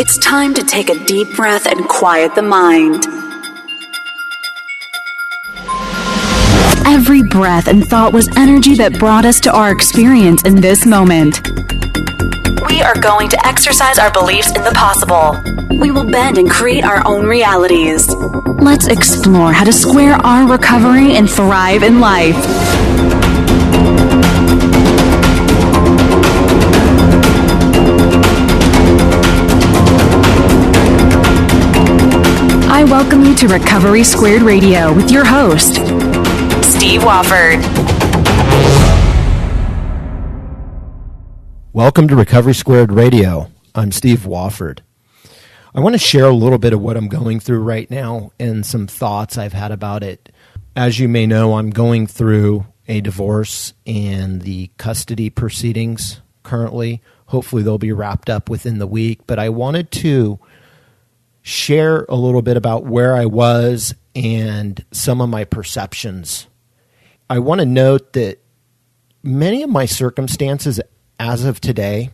It's time to take a deep breath and quiet the mind. Every breath and thought was energy that brought us to our experience in this moment. We are going to exercise our beliefs in the possible. We will bend and create our own realities. Let's explore how to square our recovery and thrive in life. I welcome you to Recovery Squared Radio with your host, Steve Wofford. Welcome to Recovery Squared Radio. I'm Steve Wofford. I want to share a little bit of what I'm going through right now and some thoughts I've had about it. As you may know, I'm going through a divorce and the custody proceedings currently. Hopefully they'll be wrapped up within the week, but I wanted to share a little bit about where I was and some of my perceptions. I want to note that many of my circumstances as of today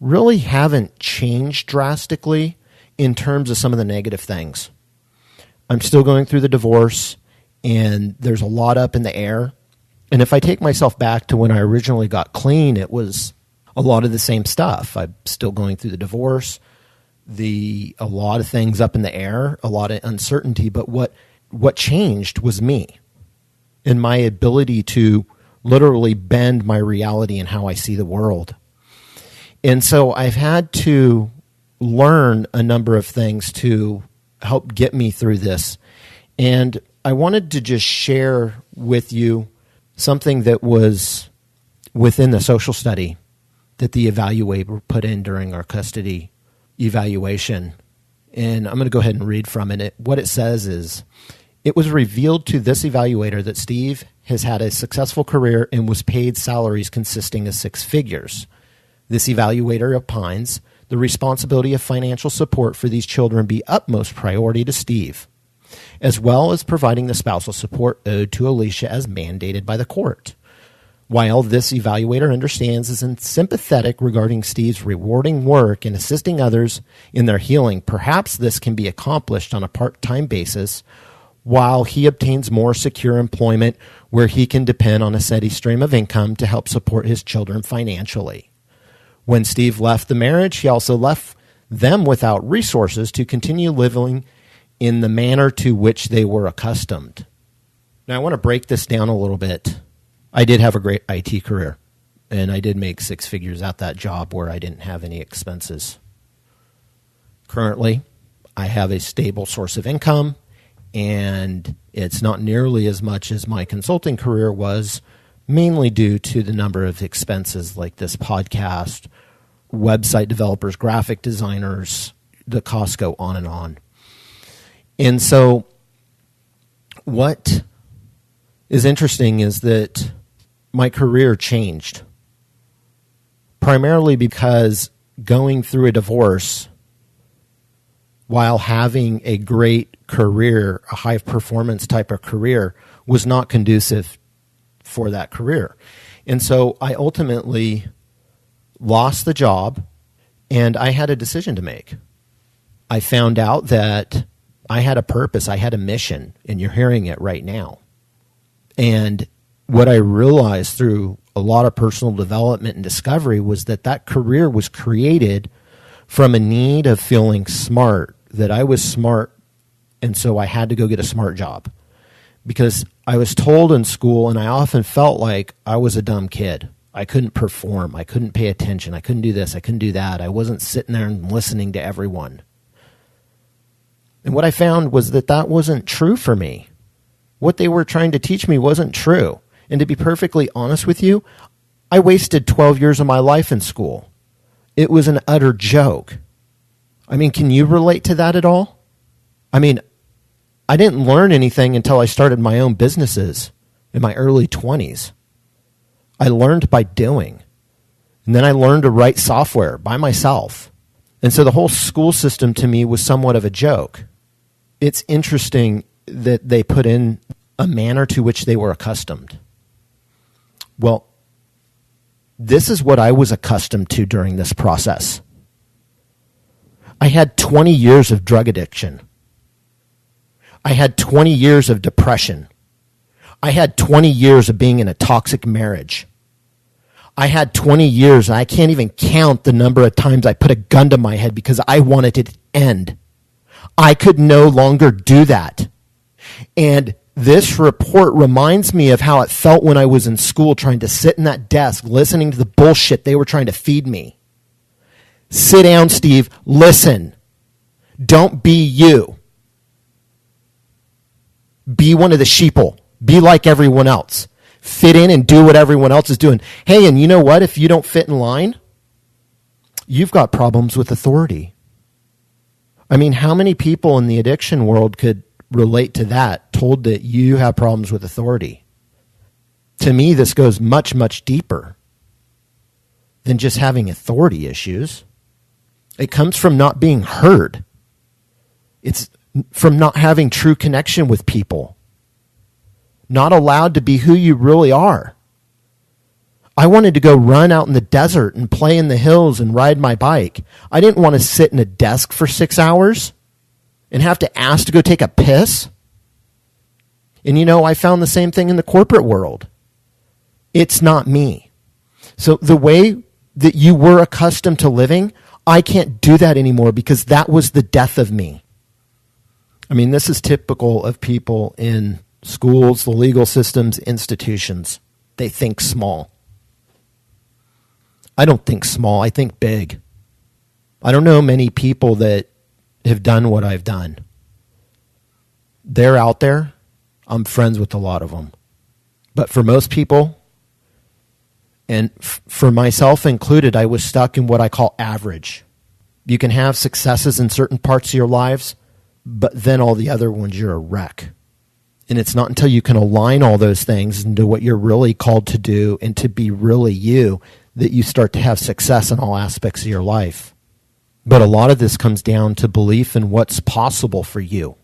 really haven't changed drastically in terms of some of the negative things. I'm still going through the divorce, and there's a lot up in the air. And if I take myself back to when I originally got clean, it was a lot of the same stuff. I'm still going through the divorce. A lot of things up in the air, a lot of uncertainty, but what changed was me and my ability to literally bend my reality and how I see the world. And so I've had to learn a number of things to help get me through this. And I wanted to just share with you something that was within the social study that the evaluator put in during our custody evaluation. And I'm going to go ahead and read from it. What it says is, it was revealed to this evaluator that Steve has had a successful career and was paid salaries consisting of 6 figures. This evaluator opines the responsibility of financial support for these children be utmost priority to Steve, as well as providing the spousal support owed to Alicia as mandated by the court. While this evaluator understands and is sympathetic regarding Steve's rewarding work and assisting others in their healing, perhaps this can be accomplished on a part-time basis while he obtains more secure employment where he can depend on a steady stream of income to help support his children financially. When Steve left the marriage, he also left them without resources to continue living in the manner to which they were accustomed. Now, I want to break this down a little bit. I did have a great IT career, and I did make 6 figures at that job where I didn't have any expenses. Currently, I have a stable source of income, and it's not nearly as much as my consulting career was, mainly due to the number of expenses like this podcast, website developers, graphic designers, the costs go on and on. And so what is interesting is that my career changed, primarily because going through a divorce while having a great career, a high-performance type of career, was not conducive for that career. And so I ultimately lost the job, and I had a decision to make. I found out that I had a purpose, I had a mission, and you're hearing it right now. And what I realized through a lot of personal development and discovery was that that career was created from a need of feeling smart, that I was smart, and so I had to go get a smart job. Because I was told in school, and I often felt like I was a dumb kid. I couldn't perform. I couldn't pay attention. I couldn't do this. I couldn't do that. I wasn't sitting there and listening to everyone. And what I found was that that wasn't true for me. What they were trying to teach me wasn't true. And to be perfectly honest with you, I wasted 12 years of my life in school. It was an utter joke. I mean, can you relate to that at all? I mean, I didn't learn anything until I started my own businesses in my early 20s. I learned by doing. And then I learned to write software by myself. And so the whole school system to me was somewhat of a joke. It's interesting that they put in a manner to which they were accustomed. Well, this is what I was accustomed to during this process. I had 20 years of drug addiction. I had 20 years of depression. I had 20 years of being in a toxic marriage. I had 20 years, and I can't even count the number of times I put a gun to my head because I wanted it to end. I could no longer do that. And this report reminds me of how it felt when I was in school trying to sit in that desk listening to the bullshit they were trying to feed me. Sit down, Steve. Listen. Don't be you. Be one of the sheeple. Be like everyone else. Fit in and do what everyone else is doing. Hey, and you know what? If you don't fit in line, you've got problems with authority. I mean, how many people in the addiction world could relate to that, told that you have problems with authority? To me, this goes much, much deeper than just having authority issues. It comes from not being heard. It's from not having true connection with people. Not allowed to be who you really are. I wanted to go run out in the desert and play in the hills and ride my bike. I didn't want to sit in a desk for 6 hours and have to ask to go take a piss. And you know, I found the same thing in the corporate world. It's not me. So the way that you were accustomed to living, I can't do that anymore because that was the death of me. I mean, this is typical of people in schools, the legal systems, institutions. They think small. I don't think small. I think big. I don't know many people that have done what I've done. They're out there. I'm friends with a lot of them. But for most people, and for myself included, I was stuck in what I call average. You can have successes in certain parts of your lives, but then all the other ones, you're a wreck. And it's not until you can align all those things into what you're really called to do and to be really you that you start to have success in all aspects of your life. But a lot of this comes down to belief in what's possible for you.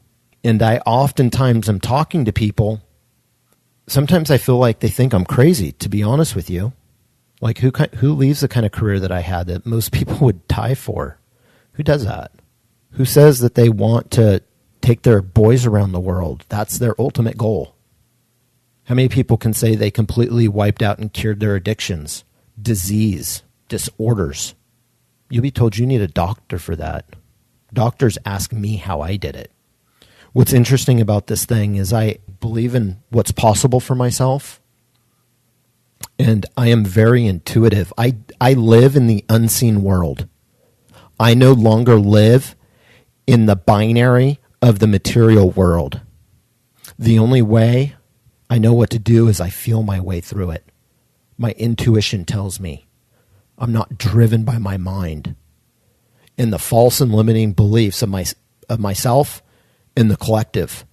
And I oftentimes am talking to people. Sometimes I feel like they think I'm crazy, to be honest with you. Like who leaves the kind of career that I had that most people would die for? Who does that? Who says that they want to take their boys around the world? That's their ultimate goal. How many people can say they completely wiped out and cured their addictions, disease, disorders? You'll be told you need a doctor for that. Doctors ask me how I did it. What's interesting about this thing is I believe in what's possible for myself, and I am very intuitive. I live in the unseen world. I no longer live in the binary of the material world. The only way I know what to do is I feel my way through it. My intuition tells me. I'm not driven by my mind and the false and limiting beliefs of myself and the collective.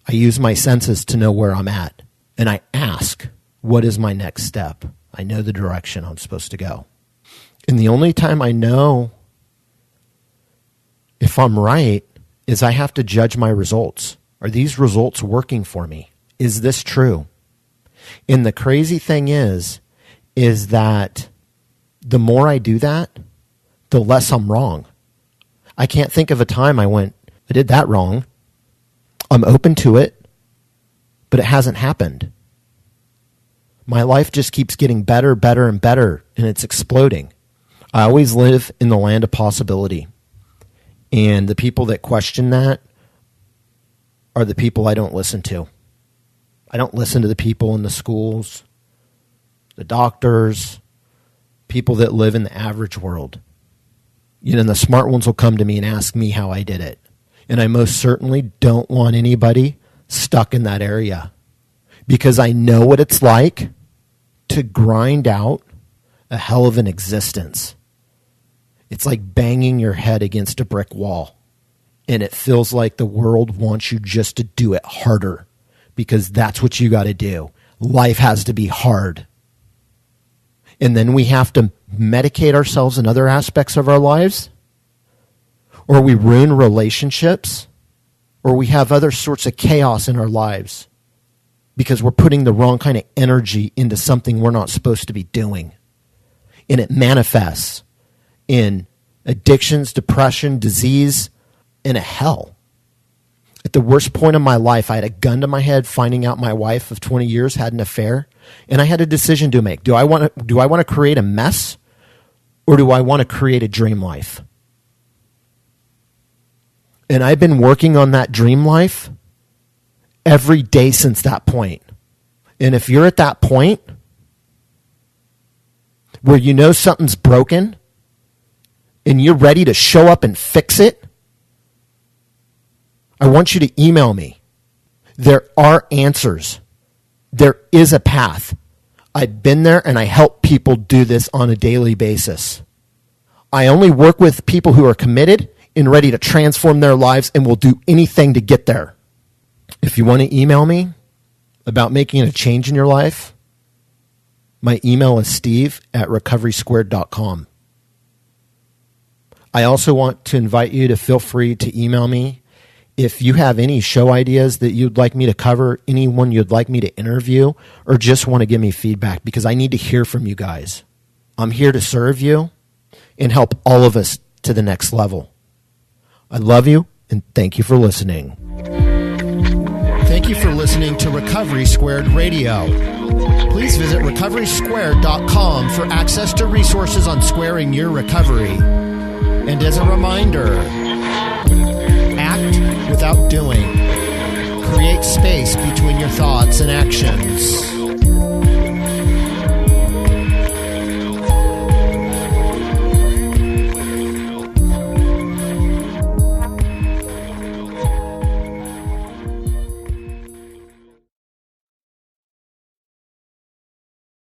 I use my senses to know where I'm at, and I ask, what is my next step? I know the direction I'm supposed to go. And the only time I know if I'm right is I have to judge my results. Are these results working for me? Is this true? And the crazy thing is that the more I do that, the less I'm wrong. I can't think of a time I did that wrong. I'm open to it, but it hasn't happened. My life just keeps getting better, better, and better, and it's exploding. I always live in the land of possibility. And the people that question that are the people I don't listen to. I don't listen to the people in the schools, the doctors, people that live in the average world. You know, the smart ones will come to me and ask me how I did it. And I most certainly don't want anybody stuck in that area because I know what it's like to grind out a hell of an existence. It's like banging your head against a brick wall. And it feels like the world wants you just to do it harder because that's what you got to do. Life has to be hard. And then we have to medicate ourselves in other aspects of our lives, or we ruin relationships, or we have other sorts of chaos in our lives because we're putting the wrong kind of energy into something we're not supposed to be doing. And it manifests in addictions, depression, disease, and a hell. At the worst point of my life, I had a gun to my head finding out my wife of 20 years had an affair, and I had a decision to make. Do I want to create a mess, or do I want to create a dream life? And I've been working on that dream life every day since that point. And if you're at that point where you know something's broken and you're ready to show up and fix it, I want you to email me. There are answers. There is a path. I've been there and I help people do this on a daily basis. I only work with people who are committed and ready to transform their lives and will do anything to get there. If you want to email me about making a change in your life, my email is steve@recoverysquared.com. I also want to invite you to feel free to email me if you have any show ideas that you'd like me to cover, anyone you'd like me to interview, or just want to give me feedback, because I need to hear from you guys. I'm here to serve you and help all of us to the next level. I love you, and thank you for listening. Thank you for listening to Recovery Squared Radio. Please visit recoverysquared.com for access to resources on squaring your recovery. And as a reminder, act without doing. Create space between your thoughts and actions.